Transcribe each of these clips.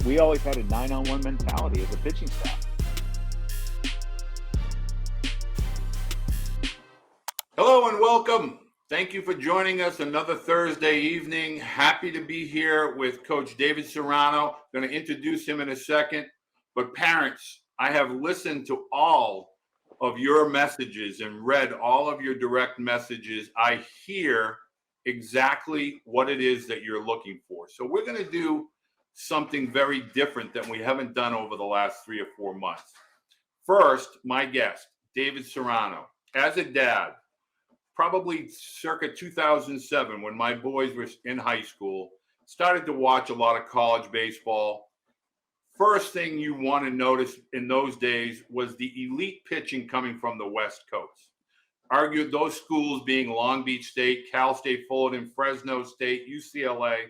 we always had a 9-on-1 mentality as a pitching staff. Hello and welcome. Thank you for joining us another Thursday evening. Happy to be here with Coach David Serrano. Going to introduce him in a second. But parents, I have listened to all of your messages and read all of your direct messages. I hear exactly what it is that you're looking for. So we're going to do something very different than we haven't done over the last 3 or 4 months. First, my guest, David Serrano. As a dad, probably circa 2007, when my boys were in high school, started to watch a lot of college baseball. First thing you want to notice in those days was the elite pitching coming from the West Coast. Argued those schools being Long Beach State, Cal State Fullerton, Fresno State, UCLA.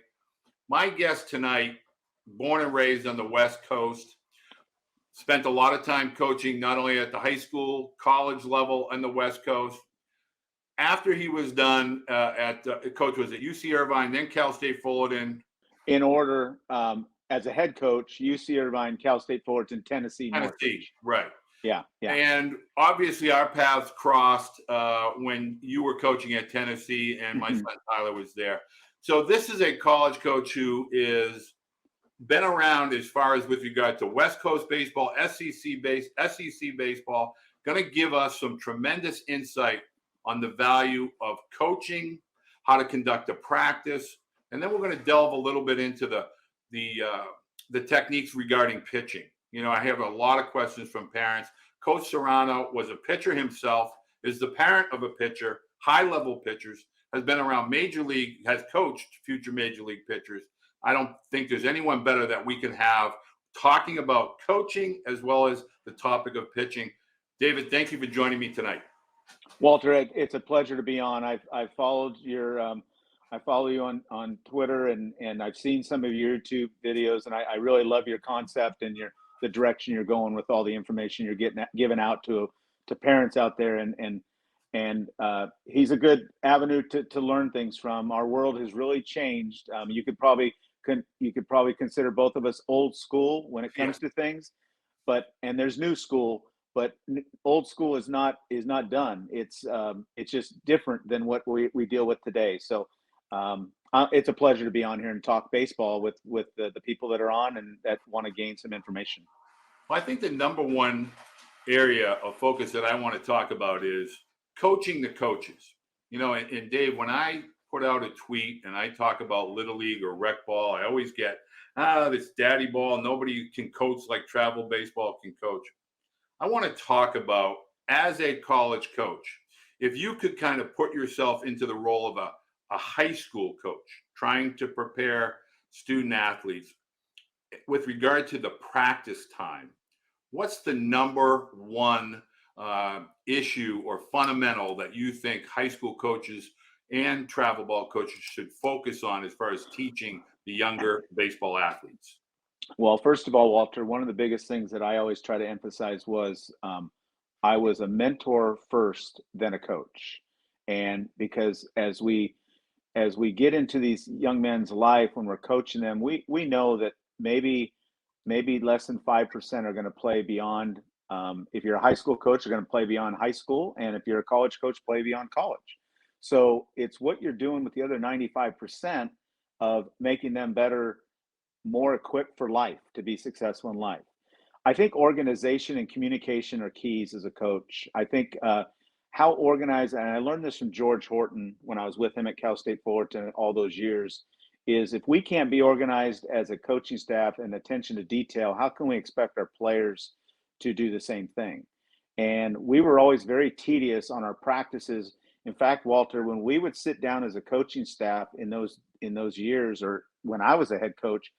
My guest tonight, born and raised on the West Coast, spent a lot of time coaching not only at the high school, college level, and the West Coast. After he was done coach was at UC Irvine, then Cal State Fullerton. In order, as a head coach, UC Irvine, Cal State Fullerton, Tennessee, Tennessee, right. Yeah. And obviously our paths crossed when you were coaching at Tennessee and my son Tyler was there. So this is a college coach who is been around as far as with regard to West Coast baseball, SEC baseball, going to give us some tremendous insight on the value of coaching, how to conduct a practice, and then we're going to delve a little bit into the techniques regarding pitching. You know, I have a lot of questions from parents. Coach Serrano was a pitcher himself, is the parent of a pitcher, high-level pitchers, has been around major league, has coached future major league pitchers. I don't think there's anyone better that we can have talking about coaching as well as the topic of pitching. David, thank you for joining me tonight. Walter, it's a pleasure to be on. I've followed your I follow you on Twitter and I've seen some of your YouTube videos, and I really love your concept and the direction you're going with all the information you're giving out to parents out there, and he's a good avenue to learn things from. Our world has really changed. You could probably consider both of us old school when it comes to things, and there's new school. But old school is not done. It's just different than what we deal with today. So it's a pleasure to be on here and talk baseball with the people that are on and that want to gain some information. Well, I think the number one area of focus that I want to talk about is coaching the coaches. You know, and Dave, when I put out a tweet and I talk about Little League or rec ball, I always get, this daddy ball. Nobody can coach like travel baseball can coach. I want to talk about, as a college coach, if you could kind of put yourself into the role of a high school coach trying to prepare student athletes with regard to the practice time, what's the number one issue or fundamental that you think high school coaches and travel ball coaches should focus on as far as teaching the younger baseball athletes? Well, first of all, Walter, one of the biggest things that I always try to emphasize was I was a mentor first, then a coach. And because as we get into these young men's life, when we're coaching them, we know that maybe less than 5% are going to play beyond. If you're a high school coach, you're going to play beyond high school. And if you're a college coach, play beyond college. So it's what you're doing with the other 95% of making them better, more equipped for life, to be successful in life. I think organization and communication are keys as a coach. I think how organized, and I learned this from George Horton when I was with him at Cal State Fullerton all those years, is if we can't be organized as a coaching staff and attention to detail, how can we expect our players to do the same thing? And we were always very tedious on our practices. In fact, Walter, when we would sit down as a coaching staff in those years, or when I was a head coach,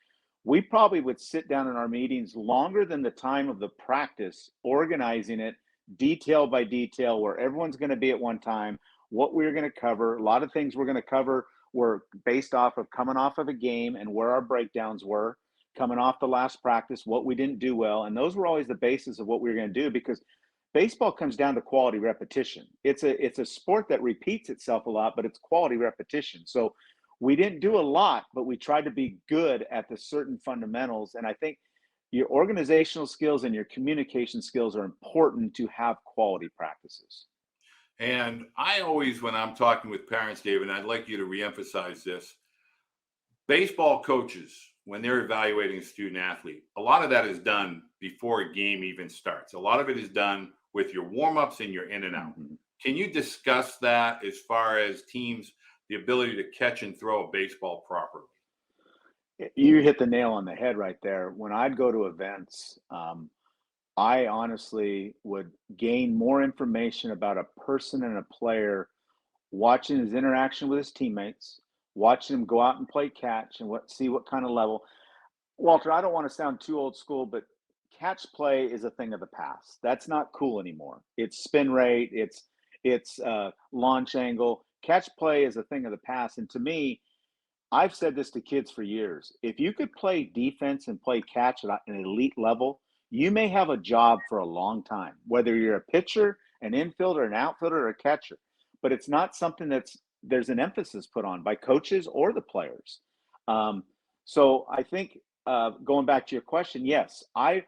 we probably would sit down in our meetings longer than the time of the practice, organizing it detail by detail, where everyone's going to be at one time, what we're going to cover. A lot of things we're going to cover were based off of coming off of a game and where our breakdowns were, coming off the last practice, what we didn't do well. And those were always the basis of what we were going to do, because baseball comes down to quality repetition. It's a sport that repeats itself a lot, but it's quality repetition. So we didn't do a lot, but we tried to be good at the certain fundamentals. And I think your organizational skills and your communication skills are important to have quality practices. And I always, when I'm talking with parents, David, and I'd like you to reemphasize this, baseball coaches, when they're evaluating a student athlete, a lot of that is done before a game even starts. A lot of it is done with your warm-ups and your in and out. Mm-hmm. Can you discuss that as far as teams, the ability to catch and throw a baseball properly? You hit the nail on the head right there. When I'd go to events, I honestly would gain more information about a person and a player watching his interaction with his teammates, watching him go out and play catch and see what kind of level. Walter, I don't want to sound too old school, but catch play is a thing of the past. That's not cool anymore. It's spin rate, it's launch angle. Catch play is a thing of the past. And to me, I've said this to kids for years. If you could play defense and play catch at an elite level, you may have a job for a long time, whether you're a pitcher, an infielder, an outfielder, or a catcher. But it's not something there's an emphasis put on by coaches or the players. Um, so I think going back to your question, yes, I'll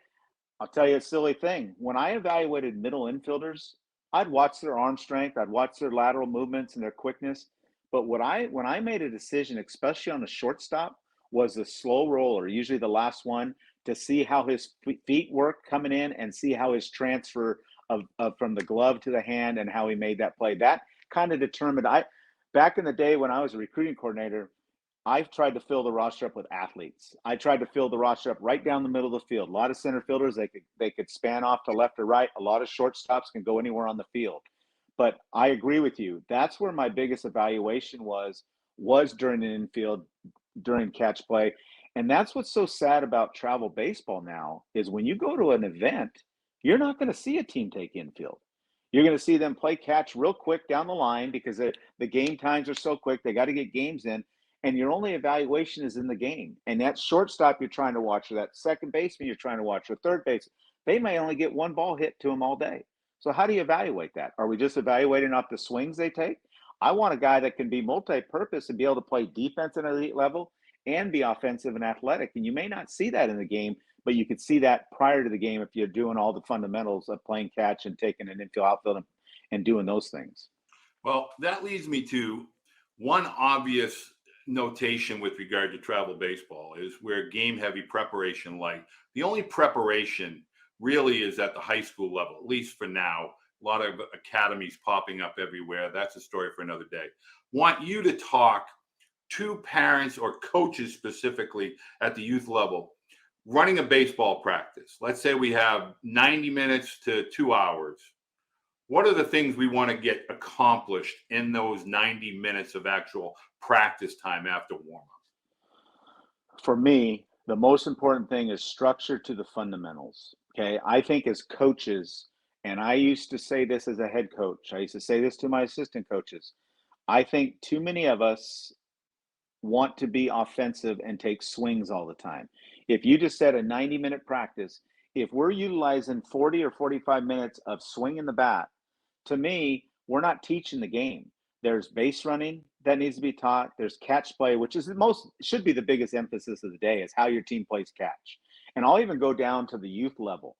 tell you a silly thing. When I evaluated middle infielders, I'd watch their arm strength, I'd watch their lateral movements and their quickness. But when I made a decision, especially on a shortstop, was the slow roller, usually the last one, to see how his feet work coming in and see how his transfer of from the glove to the hand and how he made that play. That kind of determined. Back in the day when I was a recruiting coordinator, I've tried to fill the roster up with athletes. I tried to fill the roster up right down the middle of the field. A lot of center fielders, they could span off to left or right. A lot of shortstops can go anywhere on the field. But I agree with you. That's where my biggest evaluation was during the infield, during catch play. And that's what's so sad about travel baseball now is when you go to an event, you're not going to see a team take infield. You're going to see them play catch real quick down the line because the game times are so quick. They got to get games in, and your only evaluation is in the game. And that shortstop you're trying to watch, or that second baseman you're trying to watch, or third base, they may only get one ball hit to them all day. So how do you evaluate that? Are we just evaluating off the swings they take? I want a guy that can be multi-purpose and be able to play defense at an elite level and be offensive and athletic. And you may not see that in the game, but you could see that prior to the game if you're doing all the fundamentals of playing catch and taking an infield, outfield, and doing those things. Well, that leads me to one obvious notation with regard to travel baseball is where game heavy preparation light. The only preparation really is at the high school level, at least for now. A lot of academies popping up everywhere. That's a story for another day. Want you to talk to parents or coaches specifically at the youth level running a baseball practice. Let's say we have 90 minutes to 2 hours. What are the things we want to get accomplished in those 90 minutes of actual practice time after warm up? For me, the most important thing is structure to the fundamentals. Okay. I think as coaches, and I used to say this as a head coach, I used to say this to my assistant coaches. I think too many of us want to be offensive and take swings all the time. If you just said a 90-minute practice, if we're utilizing 40 or 45 minutes of swinging the bat, to me, we're not teaching the game. There's base running that needs to be taught. There's catch play, which is should be the biggest emphasis of the day, is how your team plays catch. And I'll even go down to the youth level.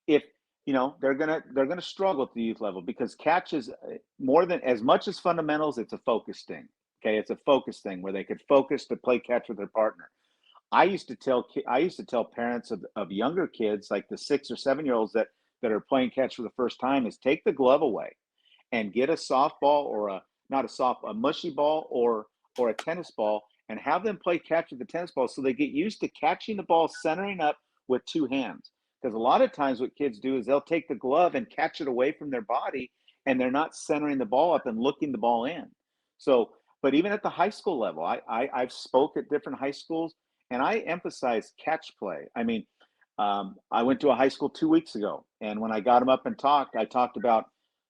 If they're gonna struggle at the youth level because catch is more than as much as fundamentals. It's a focus thing. Okay, it's a focus thing where they could focus to play catch with their partner. I used to tell parents of younger kids, like the 6 or 7 year olds that are playing catch for the first time, is take the glove away and get a softball or a mushy ball or a tennis ball and have them play catch with the tennis ball so they get used to catching the ball centering up with two hands. Because a lot of times what kids do is they'll take the glove and catch it away from their body and they're not centering the ball up and looking the ball in. So, but even at the high school level, I've spoke at different high schools and I emphasize catch play. I mean, I went to a high school 2 weeks ago, and when I got them up and talked, I talked about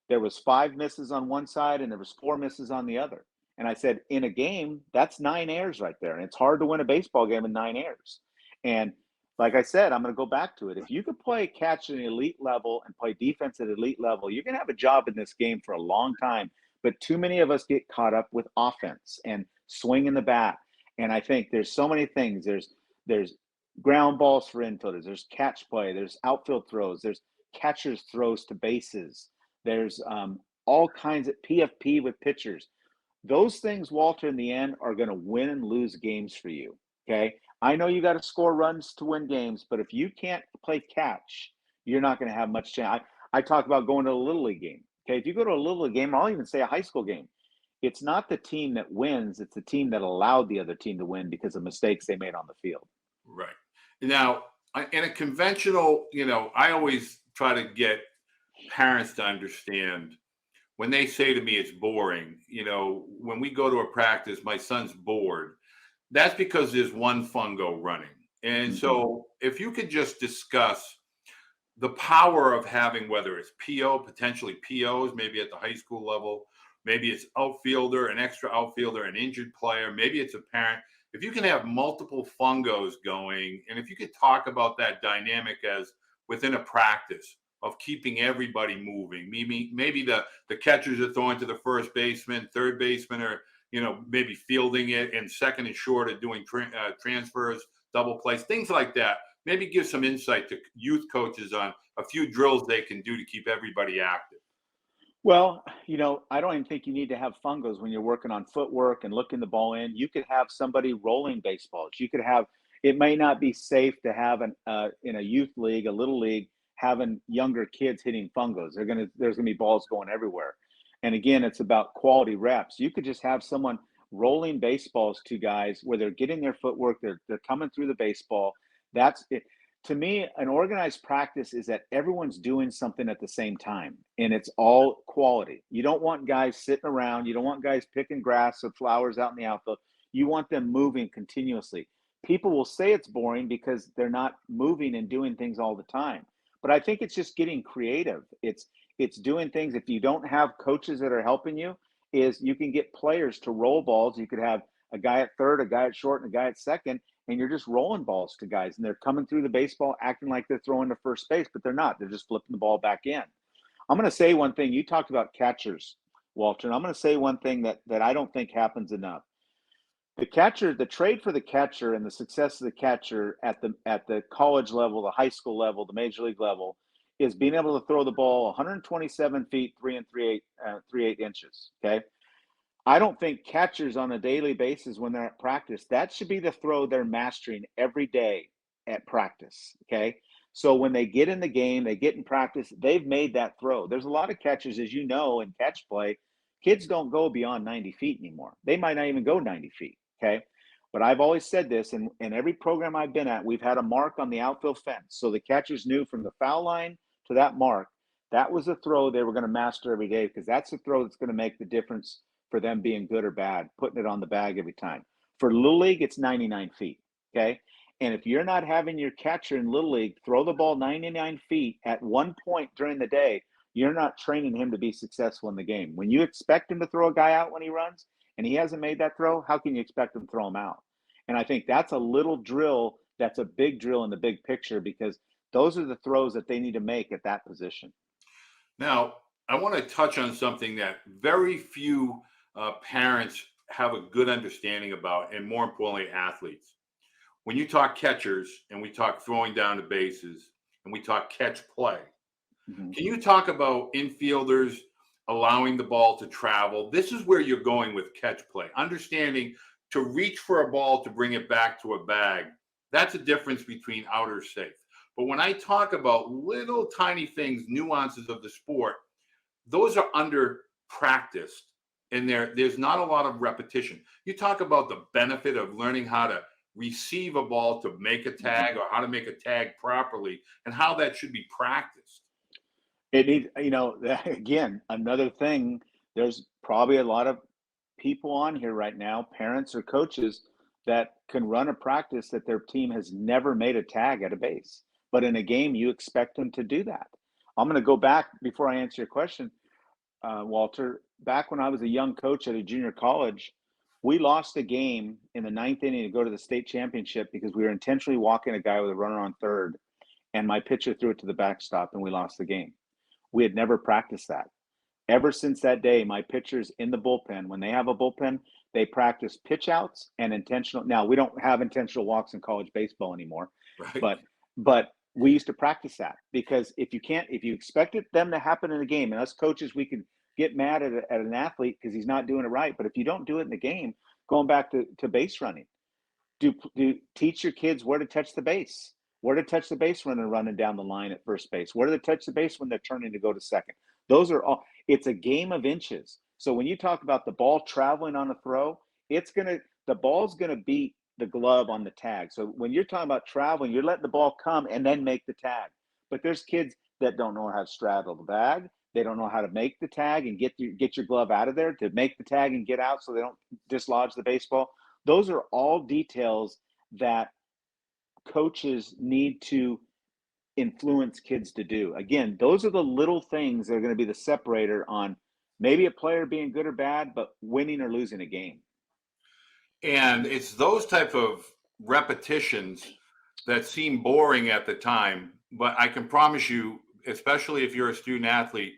there was 5 misses on one side and there was 4 misses on the other. And I said, in a game, that's 9 errors right there. And it's hard to win a baseball game in 9 errors. And like I said, I'm going to go back to it. If you could play catch at an elite level and play defense at an elite level, you're going to have a job in this game for a long time. But too many of us get caught up with offense and swinging the bat. And I think there's so many things. There's ground balls for infielders. There's catch play. There's outfield throws. There's catchers throws to bases. There's all kinds of PFP with pitchers. Those things, Walter, in the end are going to win and lose games for you. Okay. I know you got to score runs to win games, but if you can't play catch, you're not going to have much chance. I talk about going to a little league game. Okay. If you go to a little league game, I'll even say a high school game. It's not the team that wins, it's the team that allowed the other team to win because of mistakes they made on the field. Right. Now, in a conventional, I always try to get parents to understand when they say to me it's boring, when we go to a practice, my son's bored. That's because there's one fungo running. And so if you could just discuss the power of having, whether it's PO, potentially POs, maybe at the high school level, maybe it's outfielder, an extra outfielder, an injured player, maybe it's a parent. If you can have multiple fungos going, and if you could talk about that dynamic as within a practice of keeping everybody moving, maybe the catchers are throwing to the first baseman, third baseman, or maybe fielding it, and second and short are doing transfers, double plays, things like that. Maybe give some insight to youth coaches on a few drills they can do to keep everybody active. Well, I don't even think you need to have fungos when you're working on footwork and looking the ball in. You could have somebody rolling baseballs. You could have, it may not be safe to have in a youth league, a little league, having younger kids hitting fungos. There's gonna be balls going everywhere. And again, it's about quality reps. You could just have someone rolling baseballs to guys where they're getting their footwork, they're coming through the baseball. That's it. To me, an organized practice is that everyone's doing something at the same time, and it's all quality. You don't want guys sitting around. You don't want guys picking grass or flowers out in the outfield. You want them moving continuously. People will say it's boring because they're not moving and doing things all the time. But I think it's just getting creative. It's doing things. If you don't have coaches that are helping you, is you can get players to roll balls. You could have a guy at third, a guy at short, and a guy at second, and you're just rolling balls to guys, and they're coming through the baseball acting like they're throwing to first base, but they're not. They're just flipping the ball back in. I'm going to say one thing. You talked about catchers, Walter, and I'm going to say one thing that I don't think happens enough. The catcher, the trade for the catcher and the success of the catcher at the college level, the high school level, the major league level, is being able to throw the ball 127 feet, 3 3/8 inches. Okay. I don't think catchers on a daily basis when they're at practice, that should be the throw they're mastering every day at practice. Okay. So when they get in the game, they get in practice, they've made that throw. There's a lot of catchers, as you know, in catch play, kids don't go beyond 90 feet anymore. They might not even go 90 feet. Okay. But I've always said this, and in every program I've been at, we've had a mark on the outfield fence. So the catchers knew from the foul line to that mark, that was a throw they were going to master every day, because that's the throw that's going to make the difference for them being good or bad, putting it on the bag every time. For Little League, it's 99 feet, okay? And if you're not having your catcher in Little League throw the ball 99 feet at one point during the day, you're not training him to be successful in the game. When you expect him to throw a guy out when he runs and he hasn't made that throw, how can you expect him to throw him out? And I think that's a little drill that's a big drill in the big picture, because those are the throws that they need to make at that position. Now, I want to touch on something that very few parents have a good understanding about, and more importantly, athletes. When you talk catchers and we talk throwing down the bases and we talk catch play, can you talk about infielders allowing the ball to travel? This is where you're going with catch play, understanding to reach for a ball to bring it back to a bag. That's a difference between out or safe. But when I talk about little tiny things, nuances of the sport, those are under practiced, and there's not a lot of repetition. You talk about the benefit of learning how to receive a ball to make a tag, or how to make a tag properly, and how that should be practiced. It needs, again, another thing, there's probably a lot of people on here right now, parents or coaches, that can run a practice that their team has never made a tag at a base. But in a game, you expect them to do that. I'm going to go back before I answer your question, Walter. Back when I was a young coach at a junior college, we lost a game in the ninth inning to go to the state championship because we were intentionally walking a guy with a runner on third, and my pitcher threw it to the backstop, and we lost the game. We had never practiced that. Ever since that day, my pitchers in the bullpen, when they have a bullpen, They practice pitch outs and intentional. Now we don't have intentional walks in college baseball anymore, Right. but we used to practice that, because if you expected them to happen in a game, and us coaches, we can get mad at an athlete because he's not doing it right. But if you don't do it in the game, going back to base running, do teach your kids where to touch the base, where to touch the base when they're running down the line at first base, where to touch the base when they're turning to go to second. Those are all. It's a game of inches. So when you talk about the ball traveling on a throw, the ball's gonna beat the glove on the tag. So when you're talking about traveling, you're letting the ball come and then make the tag. But there's kids that don't know how to straddle the bag. They don't know how to make the tag and get your glove out of there to make the tag and get out so they don't dislodge the baseball. Those are all details that coaches need to influence kids to do. Again, those are the little things that are going to be the separator on maybe a player being good or bad, but winning or losing a game. And it's those type of repetitions that seem boring at the time, but I can promise you, especially if you're a student athlete,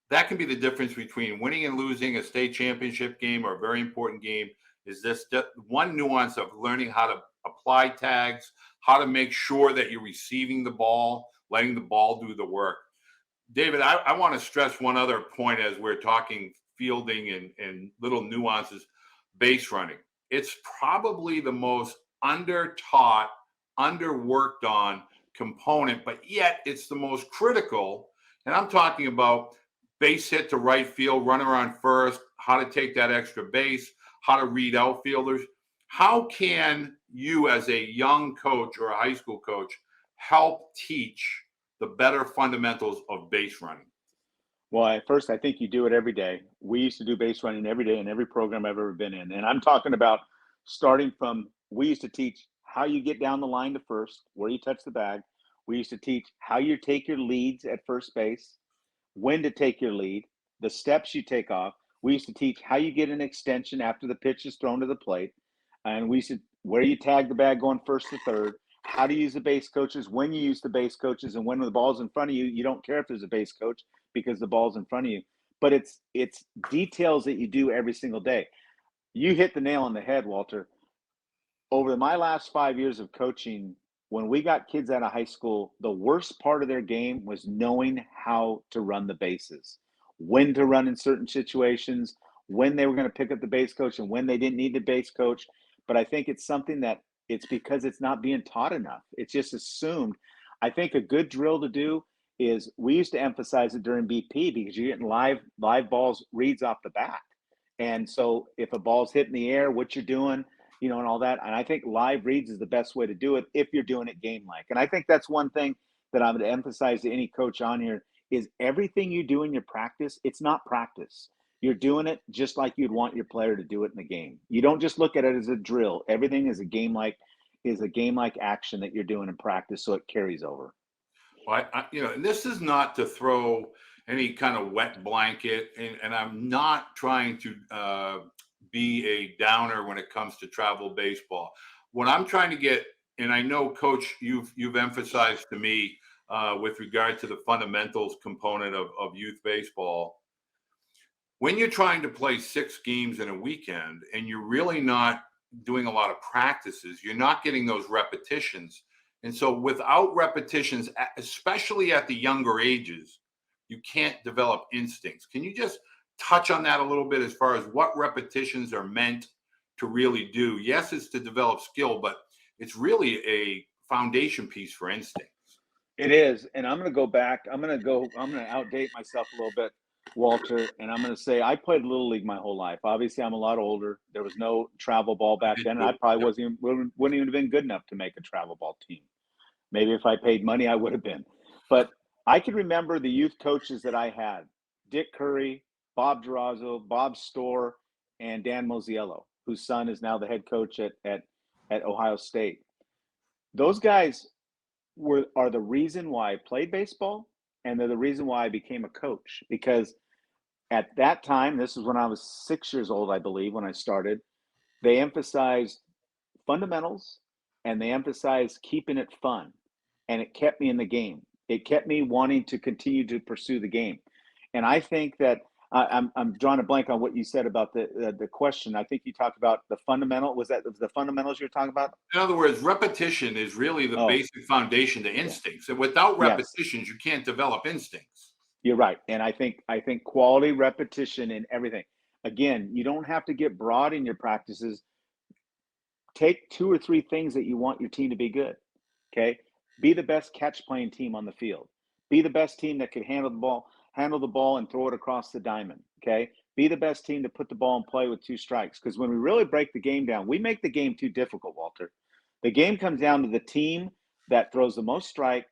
that can be the difference between winning and losing a state championship game or a very important game. Is this one nuance of learning how to apply tags, how to make sure that you're receiving the ball, letting the ball do the work. David, I want to stress one other point as we're talking fielding and little nuances. Base running. It's probably the most under-taught, underworked on component, but yet it's the most critical. And I'm talking about base hit to right field, runner on first, how to take that extra base, how to read outfielders. How can you, as a young coach or a high school coach, help teach the better fundamentals of base running? Well, at first, I think you do it every day. We used to do base running every day in every program I've ever been in. And I'm talking about starting from, we used to teach how you get down the line to first, where you touch the bag. We used to teach how you take your leads at first base, when to take your lead, the steps you take off. We used to teach how you get an extension after the pitch is thrown to the plate. And we used to, where you tag the bag going first to third, how to use the base coaches, when you use the base coaches, and when the ball's in front of you, you don't care if there's a base coach because the ball's in front of you. But it's details that you do every single day. You hit the nail on the head, Walter. Over my last 5 years of coaching, when we got kids out of high school, the worst part of their game was knowing how to run the bases, when to run in certain situations, when they were going to pick up the base coach and when they didn't need the base coach. But I think it's something that it's because it's not being taught enough. It's just assumed. I think a good drill to do is, we used to emphasize it during BP because you're getting live balls reads off the bat. And so if a ball's hitting the air, what you're doing, and all that. And I think live reads is the best way to do it if you're doing it game like. And I think that's one thing that I'm going to emphasize to any coach on here is everything you do in your practice, it's not practice. You're doing it just like you'd want your player to do it in the game. You don't just look at it as a drill. Everything is a game like action that you're doing in practice, so it carries over. Well, and this is not to throw any kind of wet blanket, and I'm not trying to be a downer when it comes to travel baseball. What I'm trying to get, and I know, Coach, you've emphasized to me with regard to the fundamentals component of youth baseball. When you're trying to play 6 games in a weekend and you're really not doing a lot of practices, you're not getting those repetitions. And so without repetitions, especially at the younger ages, you can't develop instincts. Can you just touch on that a little bit as far as what repetitions are meant to really do? Yes, it's to develop skill, but it's really a foundation piece for instincts. It is. And I'm going to go back. I'm going to outdate myself a little bit, Walter. And I'm going to say I played Little League my whole life. Obviously, I'm a lot older. There was no travel ball back then. And I probably wouldn't even have been good enough to make a travel ball team. Maybe if I paid money, I would have been. But I can remember the youth coaches that I had: Dick Curry, Bob Durazo, Bob Storr, and Dan Mosiello, whose son is now the head coach at Ohio State. Those guys are the reason why I played baseball, and they're the reason why I became a coach. Because at that time, this was when I was 6 years old, I believe, when I started, they emphasized fundamentals and they emphasized keeping it fun. And it kept me in the game. It kept me wanting to continue to pursue the game. And I think that I'm drawing a blank on what you said about the question. I think you talked about the fundamental. Was that the fundamentals you're talking about? In other words, repetition is really the Oh, basic foundation to yeah. instincts. And without Yes, repetitions, you can't develop instincts. you're right. And I think quality repetition in everything. Again, you don't have to get broad in your practices. Take two or three things that you want your team to be good. Okay. Be the best catch playing team on the field. Be the best team that can handle the ball and throw it across the diamond. Okay. Be the best team to put the ball in play with two strikes. Because when we really break the game down, we make the game too difficult, Walter. The game comes down to the team that throws the most strike,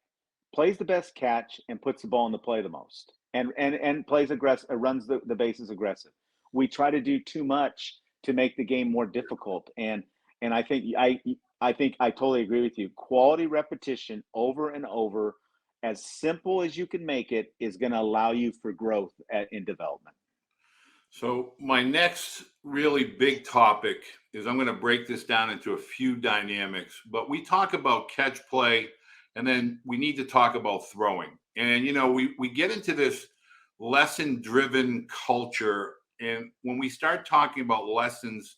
plays the best catch, and puts the ball in the play the most, and plays aggressive, runs the bases aggressive. We try to do too much to make the game more difficult, and I think I totally agree with you. Quality repetition over and over, as simple as you can make it, is going to allow you for growth in development. So, my next really big topic is I'm going to break this down into a few dynamics, but we talk about catch play and then we need to talk about throwing. And, we get into this lesson driven culture. And when we start talking about lessons,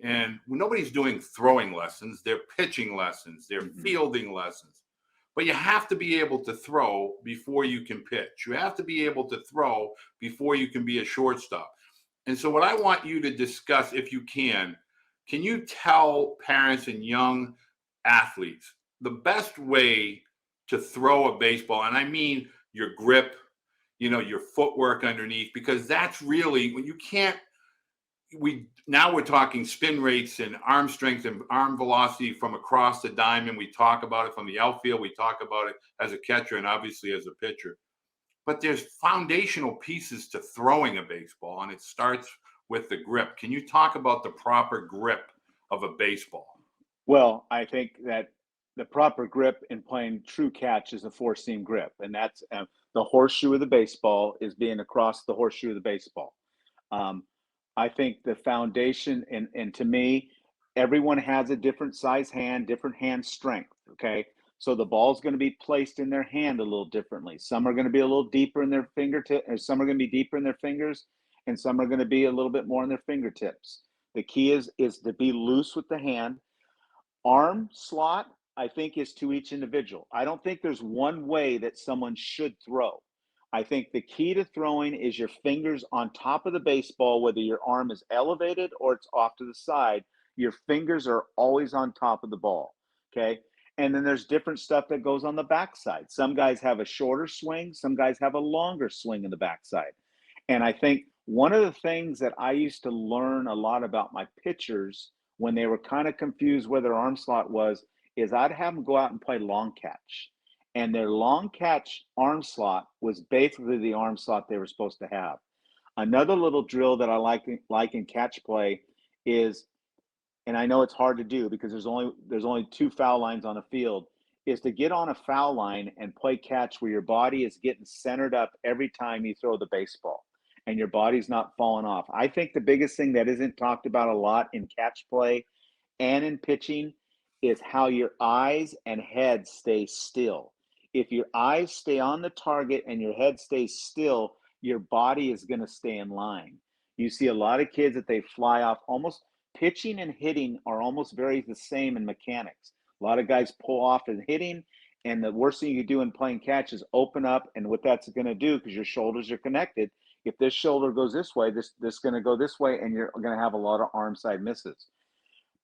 and nobody's doing throwing lessons, they're pitching lessons, they're Mm-hmm. fielding lessons. But you have to be able to throw before you can pitch. You have to be able to throw before you can be a shortstop. And so, what I want you to discuss, if you can you tell parents and young athletes the best way to throw a baseball? And I mean your grip, your footwork underneath, because that's really when you can't. Now we're talking spin rates and arm strength and arm velocity from across the diamond. We talk about it from the outfield. We talk about it as a catcher and obviously as a pitcher. But there's foundational pieces to throwing a baseball, and it starts with the grip. Can you talk about the proper grip of a baseball? Well, I think that the proper grip in playing true catch is a four seam grip, and that's the horseshoe of the baseball is being across the horseshoe of the baseball. Um, I think the foundation, and to me, everyone has a different size hand, different hand strength. Okay. So the ball's going to be placed in their hand a little differently. Some are going to be a little deeper in their fingertip, or some are going to be deeper in their fingers, and some are going to be a little bit more in their fingertips. The key is to be loose with the hand. Arm slot, I think, is to each individual. I don't think there's one way that someone should throw. I think the key to throwing is your fingers on top of the baseball, whether your arm is elevated or it's off to the side. Your fingers are always on top of the ball. Okay. And then there's different stuff that goes on the backside. Some guys have a shorter swing, some guys have a longer swing in the backside. And I think one of the things that I used to learn a lot about my pitchers when they were kind of confused where their arm slot was is I'd have them go out and play long catch. And their long catch arm slot was basically the arm slot they were supposed to have. Another little drill that I like in catch play is, and I know it's hard to do because there's only two foul lines on a field, is to get on a foul line and play catch where your body is getting centered up every time you throw the baseball and your body's not falling off. I think the biggest thing that isn't talked about a lot in catch play and in pitching is how your eyes and head stay still. If your eyes stay on the target and your head stays still, your body is going to stay in line. You see a lot of kids that they fly off. Almost pitching and hitting are almost very the same in mechanics. A lot of guys pull off in hitting, and the worst thing you can do in playing catch is open up. And what that's going to do, because your shoulders are connected, if this shoulder goes this way, this is going to go this way, and you're going to have a lot of arm side misses.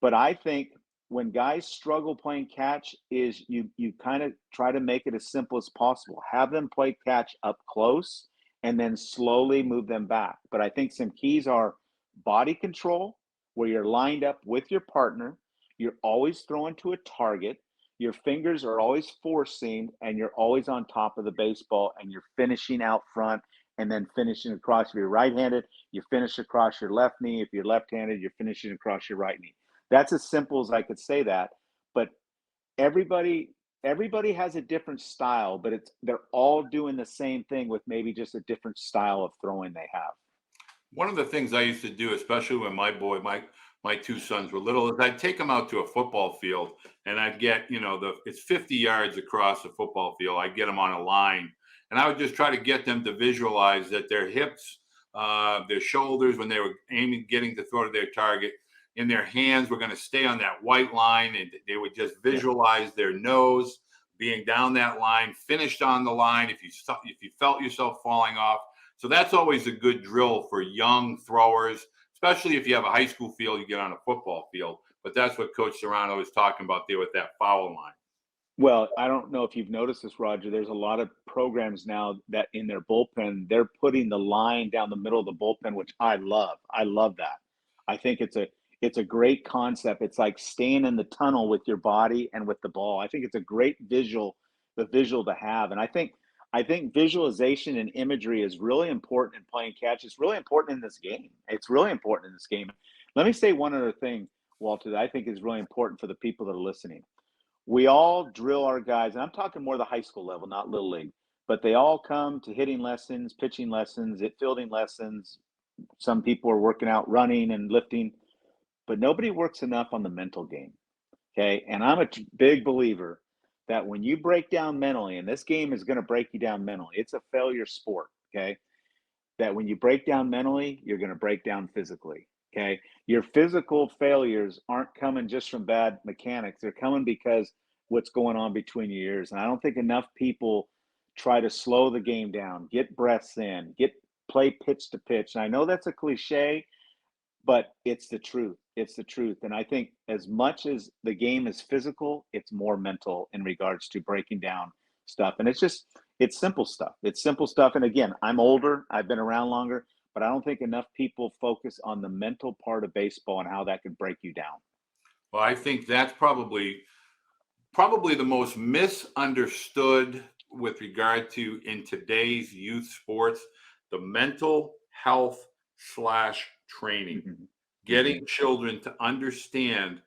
But I think when guys struggle playing catch is you kind of try to make it as simple as possible. Have them play catch up close and then slowly move them back. But I think some keys are body control, where you're lined up with your partner, you're always throwing to a target, your fingers are always four seamed, and you're always on top of the baseball, and you're finishing out front and then finishing across. If you're right-handed, you finish across your left knee. If you're left-handed, you're finishing across your right knee. That's as simple as I could say that, but everybody has a different style, but they're all doing the same thing with maybe just a different style of throwing they have. One of the things I used to do, especially when my two sons were little, is I'd take them out to a football field and I'd get, it's 50 yards across the football field. I'd get them on a line and I would just try to get them to visualize that their hips their shoulders when they were aiming, getting to throw to their target. In their hands were going to stay on that white line, and they would just visualize their nose being down that line, finished on the line. If you felt yourself falling off, so that's always a good drill for young throwers, especially if you have a high school field, you get on a football field. But that's what Coach Serrano is talking about there with that foul line. Well, I don't know if you've noticed this, Roger. There's a lot of programs now that in their bullpen, they're putting the line down the middle of the bullpen, which I love. I love that. I think it's a great concept. It's like staying in the tunnel with your body and with the ball. I think it's a great the visual to have. And I think visualization and imagery is really important in playing catch. It's really important in this game. It's really important in this game. Let me say one other thing, Walter, that I think is really important for the people that are listening. We all drill our guys, and I'm talking more the high school level, not little league, but they all come to hitting lessons, pitching lessons, fielding lessons. Some people are working out running and lifting, but nobody works enough on the mental game. Okay. And I'm a big believer that when you break down mentally, and this game is going to break you down mentally, it's a failure sport. Okay. That when you break down mentally, you're going to break down physically. Okay. Your physical failures aren't coming just from bad mechanics. They're coming because what's going on between your ears. And I don't think enough people try to slow the game down, get breaths in, play pitch to pitch. And I know that's a cliche, but it's the truth. It's the truth. And I think as much as the game is physical, it's more mental in regards to breaking down stuff. And it's simple stuff. It's simple stuff. And again, I'm older, I've been around longer, but I don't think enough people focus on the mental part of baseball and how that could break you down. Well, I think that's probably the most misunderstood with regard to in today's youth sports, the mental health slash training, Mm-hmm. getting Mm-hmm. children to understand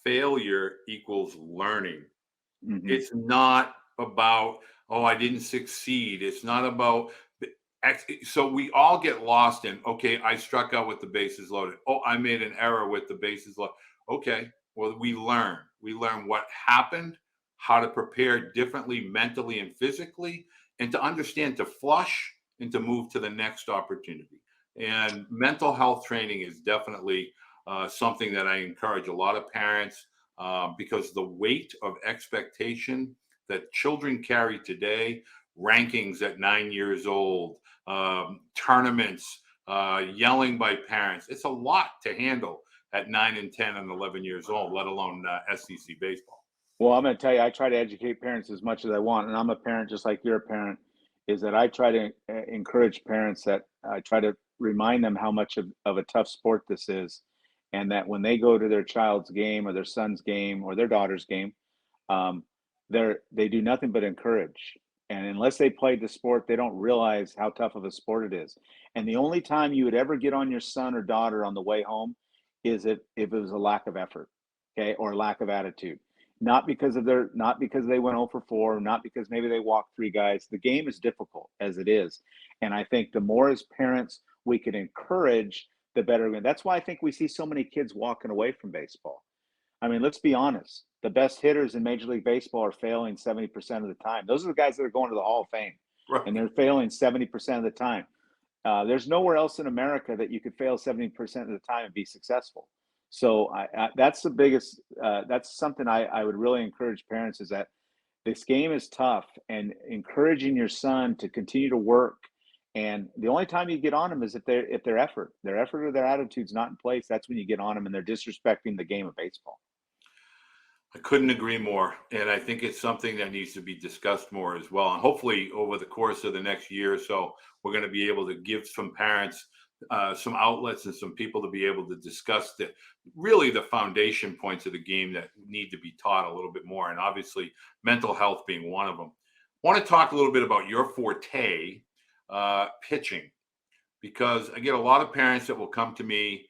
failure equals learning. Mm-hmm. It's not about, oh, I didn't succeed. It's not about, so we all get lost in, okay, I struck out with the bases loaded. Oh, I made an error with the bases loaded. Okay, well, we learn. We learn what happened, how to prepare differently mentally and physically, and to understand to flush and to move to the next opportunity. And mental health training is definitely something that I encourage a lot of parents because the weight of expectation that children carry today, rankings at 9 years old, tournaments, yelling by parents, it's a lot to handle at 9 and 10 and 11 years old, let alone SEC baseball. Well, I'm going to tell you, I try to educate parents as much as I want, and I'm a parent just like you're a parent. Is that I try to encourage parents that I try to remind them how much of a tough sport this is, and that when they go to their child's game or their son's game or their daughter's game, um, they do nothing but encourage. And unless they played the sport, they don't realize how tough of a sport it is. And the only time you would ever get on your son or daughter on the way home is if it was a lack of effort, okay, or lack of attitude. Not because they went 0 for 4, not because maybe they walked 3 guys. The game is difficult as it is. And I think the more as parents we can encourage, the better. That's why I think we see so many kids walking away from baseball. I mean, let's be honest. The best hitters in Major League Baseball are failing 70% of the time. Those are the guys that are going to the Hall of Fame, Right. and they're failing 70% of the time. There's nowhere else in America that you could fail 70% of the time and be successful. So that's the biggest. That's something I would really encourage parents is that this game is tough, and encouraging your son to continue to work. And the only time you get on them is if their effort or their attitude's not in place. That's when you get on them, and they're disrespecting the game of baseball. I couldn't agree more. And I think it's something that needs to be discussed more as well. And hopefully, over the course of the next year or so, we're going to be able to give some parents some outlets and some people to be able to discuss the foundation points of the game that need to be taught a little bit more. And obviously, mental health being one of them. I want to talk a little bit about your forte, pitching, because I get a lot of parents that will come to me,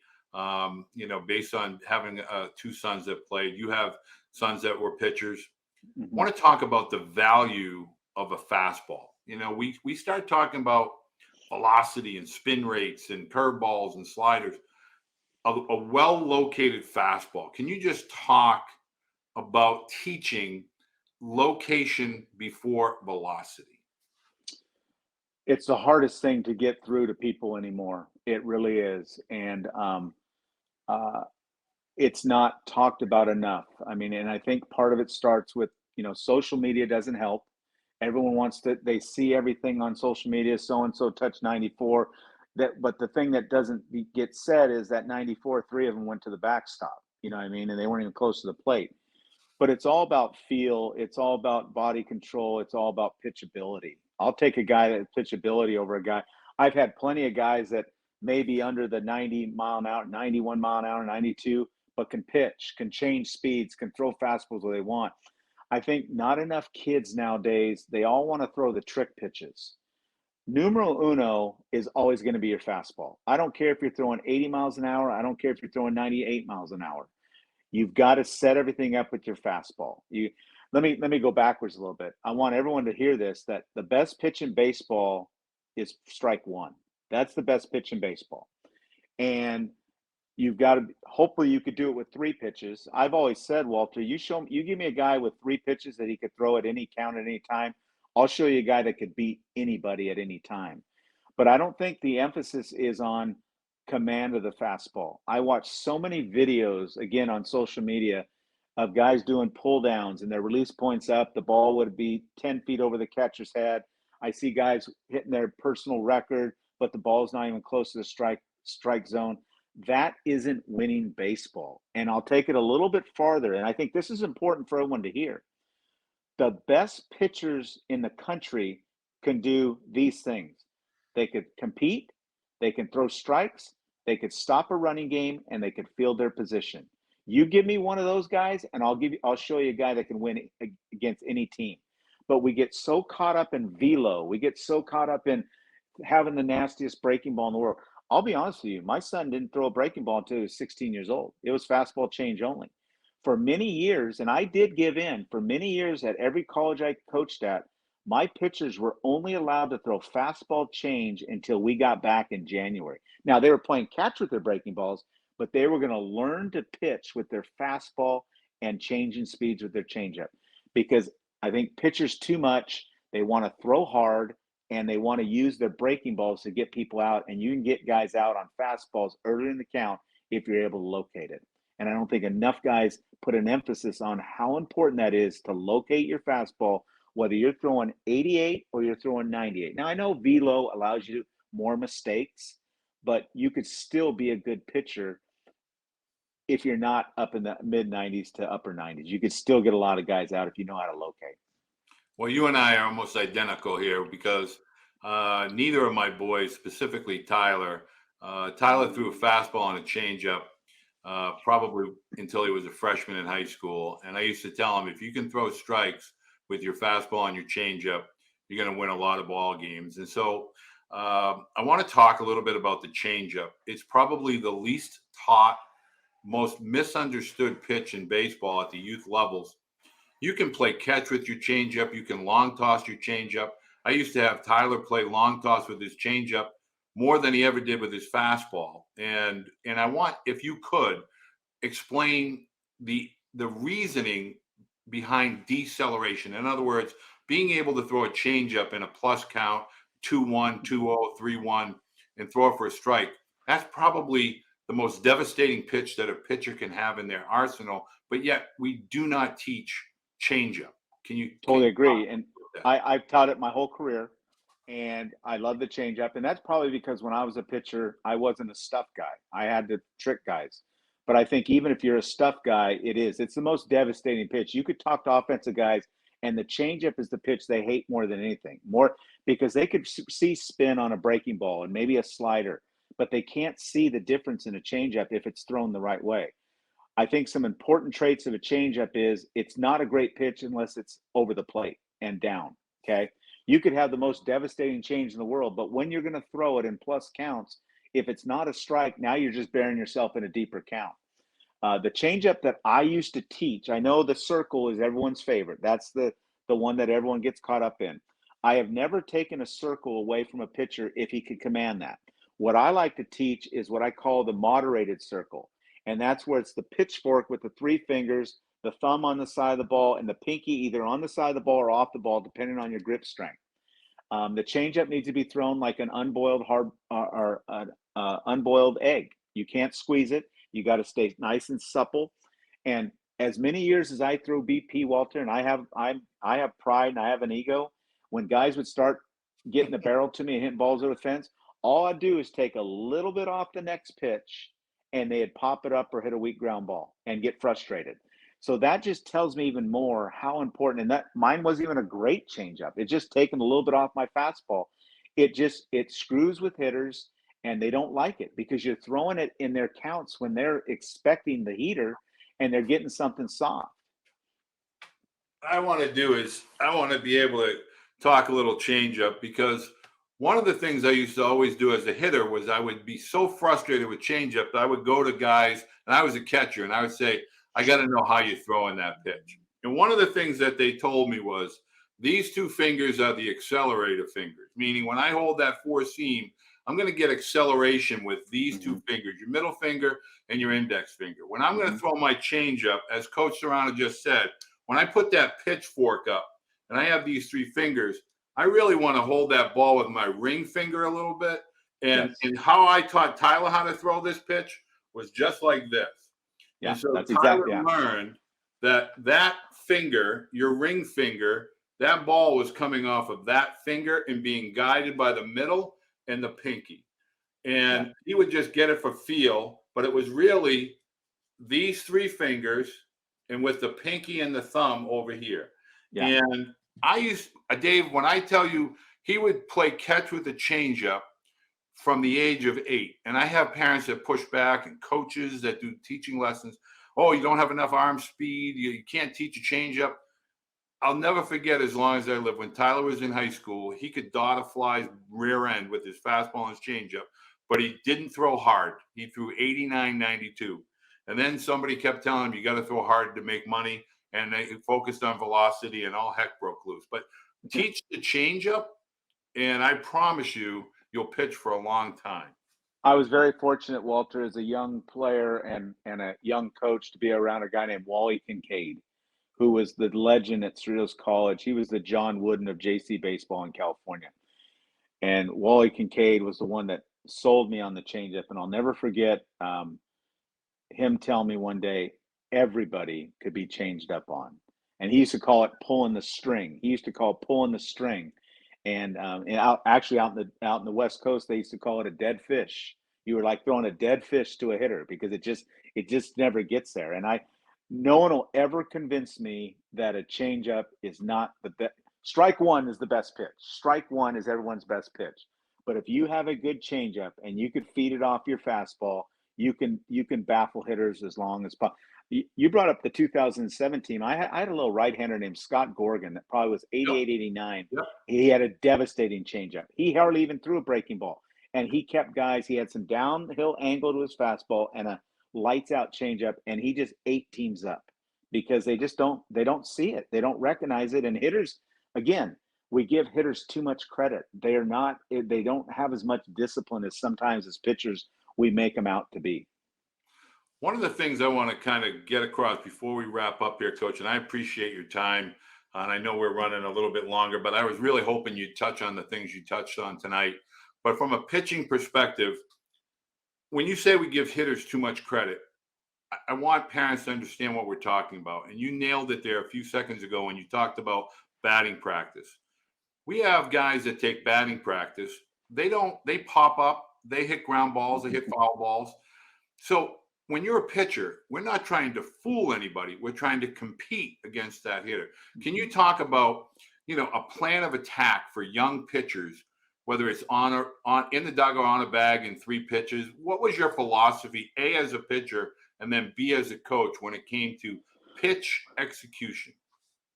based on having 2 sons that played. You have sons that were pitchers. I Mm-hmm. want to talk about the value of a fastball. We start talking about velocity and spin rates and curveballs and sliders. A well-located fastball. Can you just talk about teaching location before velocity? It's the hardest thing to get through to people anymore. It really is. And uh, it's not talked about enough. I mean, and I think part of it starts with, social media doesn't help. Everyone wants to, they see everything on social media, so and so touched 94. But the thing that doesn't get said is that 94, three of them went to the backstop, you know what I mean? And they weren't even close to the plate. But it's all about feel, it's all about body control, it's all about pitchability. I'll take a guy that pitchability over a guy. I've had plenty of guys that may be under the 90 mile an hour, 91 mile an hour, 92, but can pitch, can change speeds, can throw fastballs where they want. I think not enough kids nowadays, they all want to throw the trick pitches. Numero uno is always going to be your fastball. I don't care if you're throwing 80 miles an hour. I don't care if you're throwing 98 miles an hour. You've got to set everything up with your fastball. Let me go backwards a little bit. I want everyone to hear this, that the best pitch in baseball is strike one. That's the best pitch in baseball. And you've got to, hopefully you could do it with three pitches. I've always said, Walter, you give me a guy with three pitches that he could throw at any count at any time. I'll show you a guy that could beat anybody at any time. But I don't think the emphasis is on command of the fastball. I watch so many videos, again, on social media of guys doing pull downs and their release points up. The ball would be 10 feet over the catcher's head. I see guys hitting their personal record, but the ball's not even close to the strike zone. That isn't winning baseball. And I'll take it a little bit farther. And I think this is important for everyone to hear. The best pitchers in the country can do these things. They could compete, they can throw strikes, they could stop a running game, and they could field their position. You give me one of those guys, and I'll show you a guy that can win against any team. But we get so caught up in velo, we get so caught up in having the nastiest breaking ball in the world. I'll be honest with you, my son didn't throw a breaking ball until he was 16 years old. It was fastball change only. For many years, and I did give in, for many years at every college I coached at, my pitchers were only allowed to throw fastball change until we got back in January. Now, they were playing catch with their breaking balls, but they were going to learn to pitch with their fastball and changing speeds with their changeup. Because I think pitchers too much, they want to throw hard and they want to use their breaking balls to get people out. And you can get guys out on fastballs early in the count if you're able to locate it. And I don't think enough guys put an emphasis on how important that is to locate your fastball, whether you're throwing 88 or you're throwing 98. Now, I know velo allows you more mistakes, but you could still be a good pitcher if you're not up in the mid 90s to upper 90s. You could still get a lot of guys out if you know how to locate. Well, you and I are almost identical here because neither of my boys, specifically Tyler, Tyler threw a fastball and a changeup probably until he was a freshman in high school. And I used to tell him, if you can throw strikes with your fastball and your changeup, you're going to win a lot of ball games. And so I want to talk a little bit about the changeup. It's probably the least taught, most misunderstood pitch in baseball at the youth levels. You can play catch with your changeup. You can long toss your changeup. I used to have Tyler play long toss with his changeup more than he ever did with his fastball. And I want, if you could, explain the reasoning behind deceleration. In other words, being able to throw a changeup in a plus count, 2-1, 2-0, 3-1, and throw it for a strike. That's probably the most devastating pitch that a pitcher can have in their arsenal. But yet we do not teach changeup. Can you Totally agree? And I've taught it my whole career, and I love the changeup. And that's probably because when I was a pitcher, I wasn't a stuff guy. I had to trick guys. But I think even if you're a stuff guy, it's the most devastating pitch. You could talk to offensive guys, and the changeup is the pitch they hate more than anything. More because they could see spin on a breaking ball and maybe a slider, but they can't see the difference in a changeup if it's thrown the right way. I think some important traits of a changeup is it's not a great pitch unless it's over the plate and down. Okay. You could have the most devastating change in the world, but when you're going to throw it in plus counts, if it's not a strike, now you're just burying yourself in a deeper count. The changeup that I used to teach, I know the circle is everyone's favorite. That's the one that everyone gets caught up in. I have never taken a circle away from a pitcher if he could command that. What I like to teach is what I call the moderated circle. And that's where it's the pitchfork with the three fingers, the thumb on the side of the ball, and the pinky either on the side of the ball or off the ball, depending on your grip strength. The changeup needs to be thrown like an unboiled unboiled egg. You can't squeeze it. You got to stay nice and supple. And as many years as I throw BP, Walter, and I have pride and I have an ego. When guys would start getting the barrel to me and hitting balls over the fence, all I do is take a little bit off the next pitch, and they'd pop it up or hit a weak ground ball and get frustrated. So that just tells me even more how important. And that mine wasn't even a great changeup. It just taken a little bit off my fastball. It screws with hitters, and they don't like it because you're throwing it in their counts when they're expecting the heater and they're getting something soft. I want to be able to talk a little changeup, because one of the things I used to always do as a hitter was I would be so frustrated with changeup that I would go to guys, and I was a catcher, and I would say, I got to know how you're throwing that pitch. And one of the things that they told me was, these two fingers are the accelerator fingers, meaning when I hold that four seam, I'm going to get acceleration with these two fingers, your middle finger and your index finger. When I'm going to throw my changeup, as Coach Serrano just said, when I put that pitchfork up and I have these three fingers, I really want to hold that ball with my ring finger a little bit. And how I taught Tyler how to throw this pitch was just like this. Yeah, and so that's Tyler exactly, learned that finger, your ring finger, that ball was coming off of that finger and being guided by the middle and the pinky. And he would just get it for feel, but it was really these three fingers and with the pinky and the thumb over here. Yeah. And Dave, when I tell you, he would play catch with the changeup from the age of 8. And I have parents that push back and coaches that do teaching lessons. Oh, you don't have enough arm speed. You can't teach a changeup. I'll never forget, as long as I live, when Tyler was in high school, he could dot a fly's rear end with his fastball and his changeup, but he didn't throw hard. He threw 89, 92. And then somebody kept telling him, you got to throw hard to make money. And they focused on velocity, and all heck broke loose. But teach the changeup, and I promise you, you'll pitch for a long time. I was very fortunate, Walter, as a young player and a young coach, to be around a guy named Wally Kincaid, who was the legend at Cerritos College. He was the John Wooden of JC baseball in California. And Wally Kincaid was the one that sold me on the changeup. And I'll never forget him telling me one day, everybody could be changed up on. And he used to call it pulling the string. He used to call it pulling the string. And out in the West Coast, they used to call it a dead fish. You were like throwing a dead fish to a hitter because it just never gets there. And no one will ever convince me that a changeup is not the best. Strike one is the best pitch. Strike one is everyone's best pitch. But if you have a good changeup and you could feed it off your fastball, you can baffle hitters as long as possible. You brought up the 2007 team. I had a little right-hander named Scott Gorgon that probably was 88, 89. Yep. He had a devastating changeup. He hardly even threw a breaking ball. And he kept guys. He had some downhill angle to his fastball and a lights-out changeup, and he just ate teams up because they don't see it. They don't recognize it. And hitters, again, we give hitters too much credit. They don't have as much discipline as sometimes as pitchers we make them out to be. One of the things I want to kind of get across before we wrap up here, Coach, and I appreciate your time, and I know we're running a little bit longer, but I was really hoping you'd touch on the things you touched on tonight. But from a pitching perspective, when you say we give hitters too much credit, I want parents to understand what we're talking about. And you nailed it there a few seconds ago when you talked about batting practice. We have guys that take batting practice. They pop up, they hit ground balls, they hit foul balls. So when you're a pitcher, we're not trying to fool anybody. We're trying to compete against that hitter. Can you talk about, a plan of attack for young pitchers, whether it's in the dugout, on a bag in 3 pitches? What was your philosophy, A, as a pitcher, and then B, as a coach, when it came to pitch execution?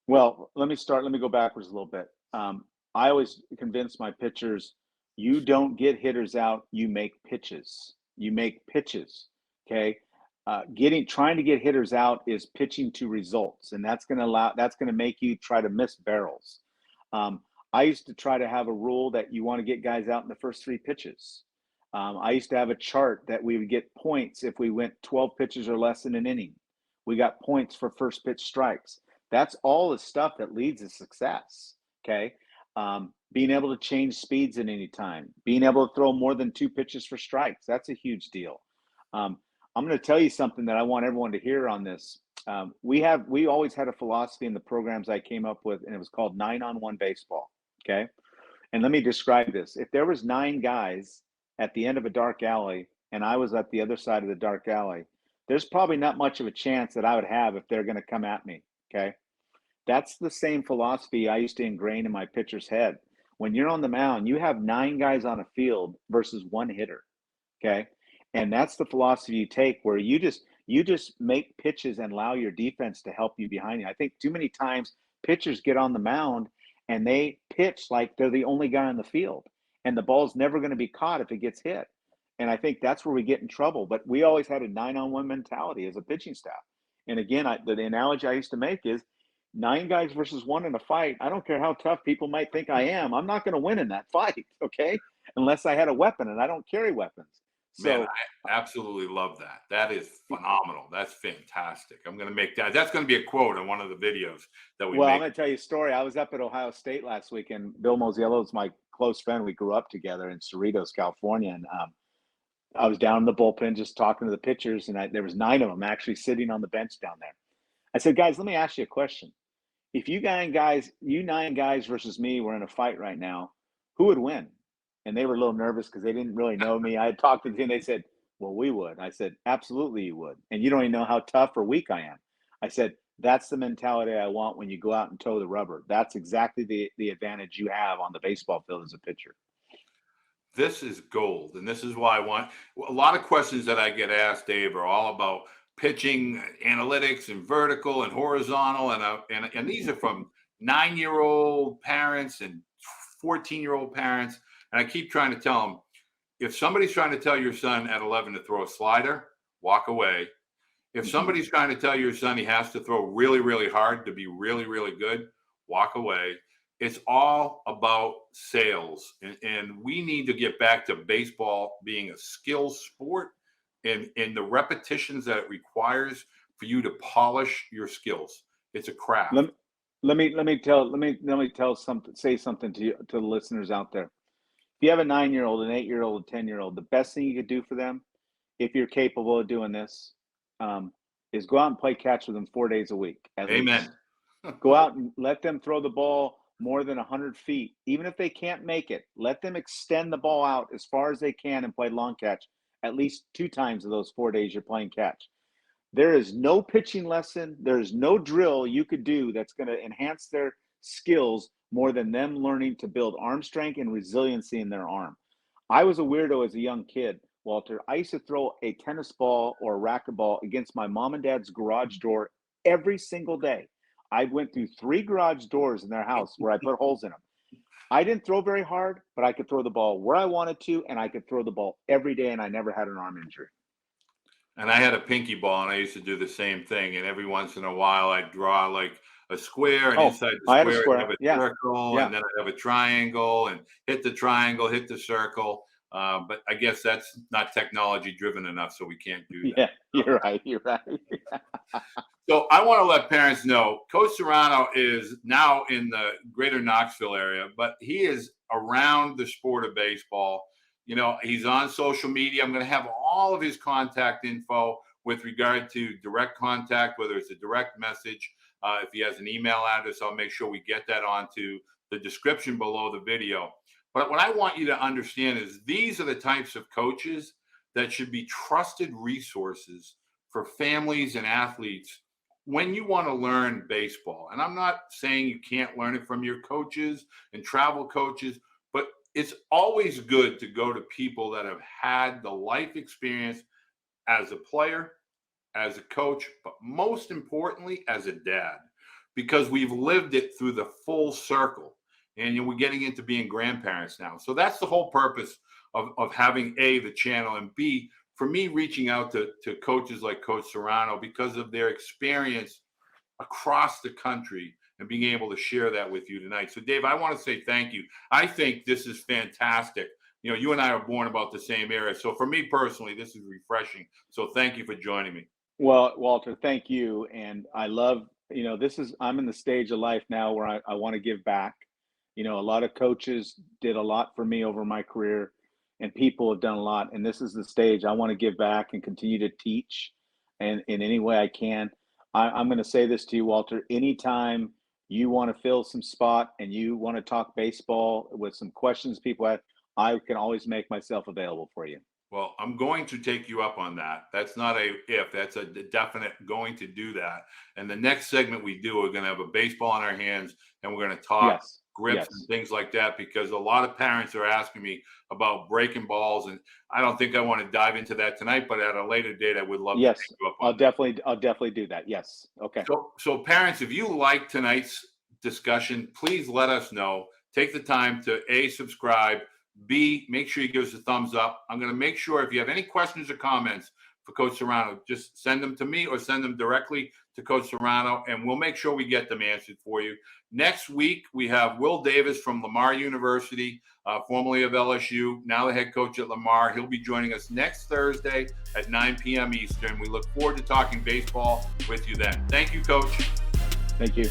Well, let me go backwards a little bit. I always convince my pitchers, you don't get hitters out, you make pitches. You make pitches, okay? Trying to get hitters out is pitching to results, and that's going to make you try to miss barrels. I used to try to have a rule that you want to get guys out in the first 3 pitches. I used to have a chart that we would get points if we went 12 pitches or less in an inning. We got points for first pitch strikes. That's all the stuff that leads to success, okay? being able to change speeds at any time, being able to throw more than 2 pitches for strikes. That's a huge deal. Um, I'm going to tell you something that I want everyone to hear on this. We always had a philosophy in the programs I came up with, and it was called 9-on-1 baseball. Okay. And let me describe this. If there was 9 guys at the end of a dark alley and I was at the other side of the dark alley, there's probably not much of a chance that I would have if they're going to come at me. Okay. That's the same philosophy I used to ingrain in my pitcher's head. When you're on the mound, you have 9 guys on a field versus 1 hitter. Okay. And that's the philosophy you take, where you just make pitches and allow your defense to help you behind you. I think too many times pitchers get on the mound and they pitch like they're the only guy on the field, and the ball's never going to be caught if it gets hit. And I think that's where we get in trouble. But we always had a 9-on-1 mentality as a pitching staff. And again, the analogy I used to make is 9 guys versus one in a fight. I don't care how tough people might think I am. I'm not going to win in that fight, okay? Unless I had a weapon, and I don't carry weapons. Man, So I absolutely love that. That is phenomenal. That's fantastic. I'm going to make that. That's going to be a quote on one of the videos that we well, I'm make. going to tell you a story. I was up at Ohio State last week, and Bill Mosiello is my close friend. We grew up together in Cerritos, California, and I was down in the bullpen just talking to the pitchers, and there was 9 of them actually sitting on the bench down there. I said, guys, let me ask you a question. If you 9 guys versus me were in a fight right now, who would win? And they were a little nervous because they didn't really know me. I had talked to them. They said, well, we would. I said, absolutely you would. And you don't even know how tough or weak I am. I said, that's the mentality I want when you go out and toe the rubber. That's exactly the advantage you have on the baseball field as a pitcher. This is gold. And this is why I want a lot of questions that I get asked, Dave, are all about pitching analytics and vertical and horizontal. And these are from 9-year-old parents and 14-year-old parents. And I keep trying to tell them, if somebody's trying to tell your son at 11 to throw a slider, walk away. If somebody's trying to tell your son he has to throw really, really hard to be really, really good, walk away. It's all about sales. And we need to get back to baseball being a skill sport and the repetitions that it requires for you to polish your skills. It's a craft. Let me say something to the listeners out there. If you have a 9-year-old, an 8-year-old, a 10-year-old, the best thing you could do for them, if you're capable of doing this, is go out and play catch with them 4 days a week. Amen. Go out and let them throw the ball more than 100 feet. Even if they can't make it, let them extend the ball out as far as they can and play long catch at least 2 times of those 4 days you're playing catch. There is no pitching lesson. There's no drill you could do that's going to enhance their skills more than them learning to build arm strength and resiliency in their arm. I was a weirdo as a young kid, Walter. I used to throw a tennis ball or a racquetball against my mom and dad's garage door every single day. I went through 3 garage doors in their house where I put holes in them. I didn't throw very hard, but I could throw the ball where I wanted to, and I could throw the ball every day, and I never had an arm injury. And I had a pinky ball, and I used to do the same thing. And every once in a while, I'd draw like a square, and inside the I had a square, I'd square. have a circle, and then I'd have a triangle, and hit the triangle, hit the circle. But I guess that's not technology driven enough, so we can't do that. Yeah, you're right. You're right. So I want to let parents know Coach Serrano is now in the greater Knoxville area, but he is around the sport of baseball. You know, he's on social media. I'm going to have all of his contact info with regard to direct contact, whether it's a direct message. If he has an email address, I'll make sure we get that onto the description below the video. But what I want you to understand is these are the types of coaches that should be trusted resources for families and athletes when you want to learn baseball. And I'm not saying you can't learn it from your coaches and travel coaches, but it's always good to go to people that have had the life experience as a player, as a coach, but most importantly, as a dad, because we've lived it through the full circle. And we're getting into being grandparents now. So that's the whole purpose of having A, the channel, and B, for me reaching out to coaches like Coach Serrano because of their experience across the country and being able to share that with you tonight. So Dave, I want to say thank you. I think this is fantastic. You know, you and I are born about the same era. So for me personally, this is refreshing. So thank you for joining me. Well, Walter, thank you. And I love, I'm in the stage of life now where I want to give back. You know, a lot of coaches did a lot for me over my career, and people have done a lot. And this is the stage I want to give back and continue to teach, and in any way I can. I'm going to say this to you, Walter. Anytime you want to fill some spot and you want to talk baseball with some questions people have, I can always make myself available for you. Well, I'm going to take you up on that. That's not a if, that's a definite going to do that. And the next segment we do, we're going to have a baseball in our hands and we're going to talk Yes. grips and things like that, because a lot of parents are asking me about breaking balls. And I don't think I want to dive into that tonight, but at a later date, I would love to take you up on I'll definitely do that. Yes. Okay. So parents, if you like tonight's discussion, please let us know. Take the time to A, subscribe, B, make sure you give us a thumbs up. I'm going to make sure if you have any questions or comments for Coach Serrano, just send them to me or send them directly to Coach Serrano, and we'll make sure we get them answered for you. Next week, we have Will Davis from Lamar University, formerly of LSU, now the head coach at Lamar. He'll be joining us next Thursday at 9 p.m. Eastern. We look forward to talking baseball with you then. Thank you, Coach. Thank you.